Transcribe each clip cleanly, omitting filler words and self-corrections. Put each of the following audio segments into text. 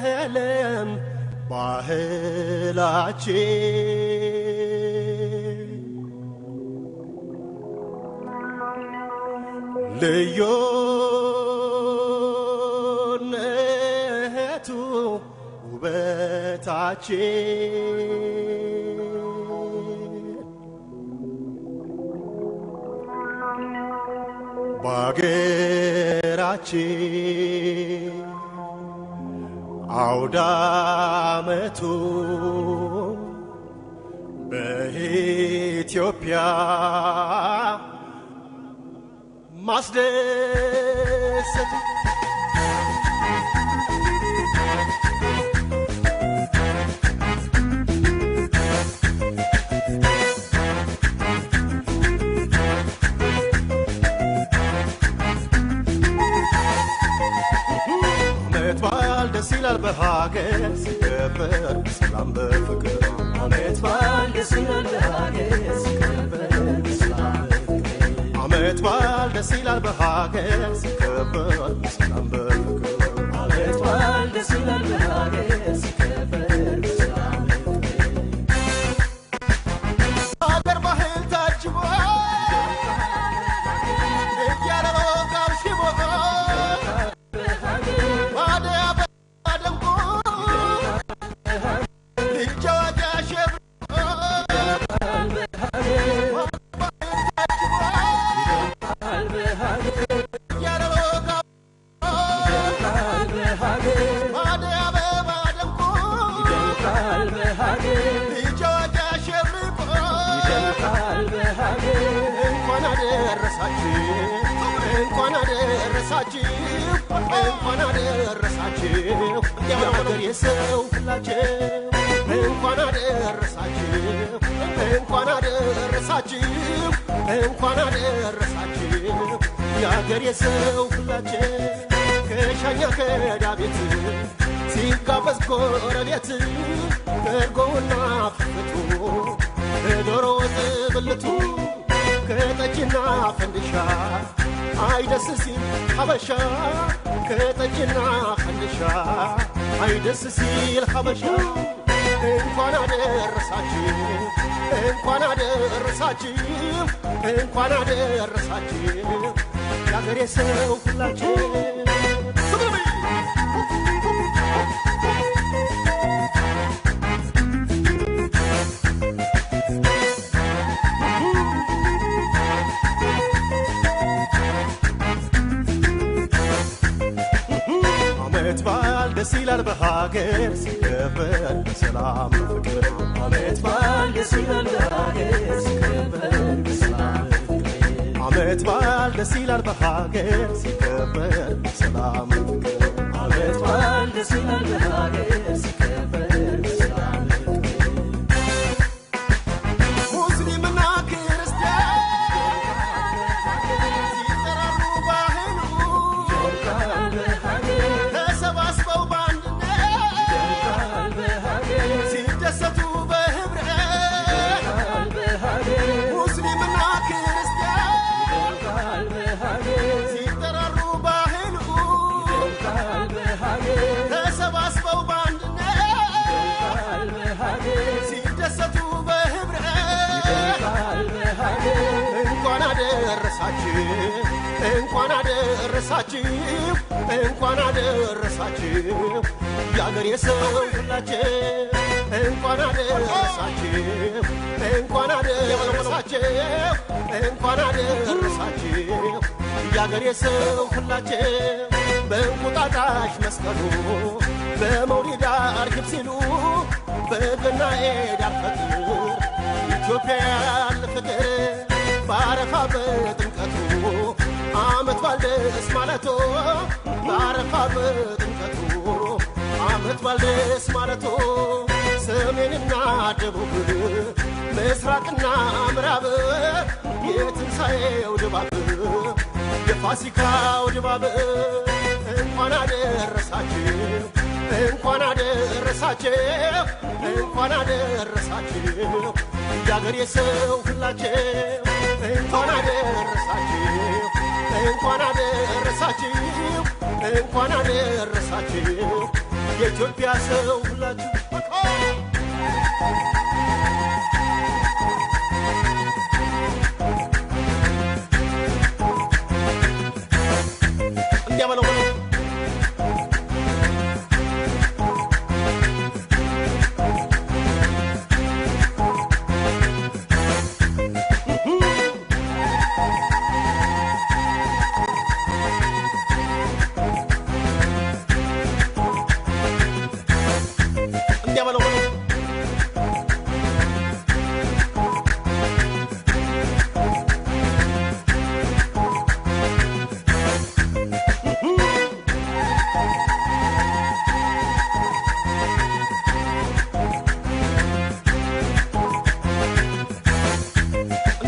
ቀለም ባህላችን ልዩነቱ ውበታችን ባገራችን አውዳመቱ በኢትዮጵያ ማስደሰቱ ደስ ይላል በሀገር ሲከበር ሰላም በፍቅር አመት በዓል ደስ ይላል በሀገር ሲከበር ሰላም በፍቅር አመት በዓል ደስ ይላል በሀገር ሲከበር ሰላም በፍቅር አመት በዓል ደስ ይላል በሀገር ሲከበር ሰላም በፍቅር ሀገር ባህል ታጅቦ እንኳን አደረሳችሁ የሀገር የሰው ሁላችሁ እንኳን አደረሳችሁ እንኳን አደረሳችሁ የሀገር የሰው ሁላችሁ ከሻኛ ከዳቤት ሲጋበዝ ጎረቤት እርጎውና ፍቱ ዶሮ ወጥ ብልቱ ከጠጅና ፈንድሻ አይደስ ሲል ሀበሻ ከጠጅና ፈንድሻ አይደስ ሲል ሀበሻ እንኳን አደረሳችሁ እንኳን አደረሳችሁ የአገሬ ሰው ሁላችሁ ደስ ይላል በሀገር ሲከበር ሰላም በፍቅር አመት በዓል ደስ ይላል በሀገር ሲከበር ሰላም በፍቅር አመት በዓል ደስ ይላል በሀገር ሲከበር ሰላም በፍቅር አመት በዓል ደስ ይላል በሀገር ሲከበር ሰላም በፍቅር ሙስሊምና ክርስቲያን ሲጠራሩ ባህሉ ተሰባስበው ሲደሰቱ በህብረት እንኳን አደረሳችሁ የአገር የሰው ሁላችሁ እንኳን አደረሳችሁ የአገር የሰው ሁላችሁ በእንቁጣጣሽ መስቀሉ በመውሊድ አርግብ ሲሉ በገና ዳር ፈጥር ኢትዮጵያ ያለ ፍቅር ባረፋ በጥምቀቱ አመት በዓል ደስ ማለቶ ባረፋ በጥምቀቱ አመት በዓል ደስ ማለቶ ሰሜንና ደቡብ ምስራቅና ምዕራብ የትንሣኤው ድባብ የፋሲካው ድባብ እንኳን አደረሳችሁ የአገር የሰው ሁላችሁ እንኳን አደረሳችሁ እንኳን አደረሳችሁ እንኳን አደረሳችሁ የኢትዮጵያ ሰው ሁላችሁ እንዲያበለው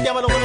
Llámalo.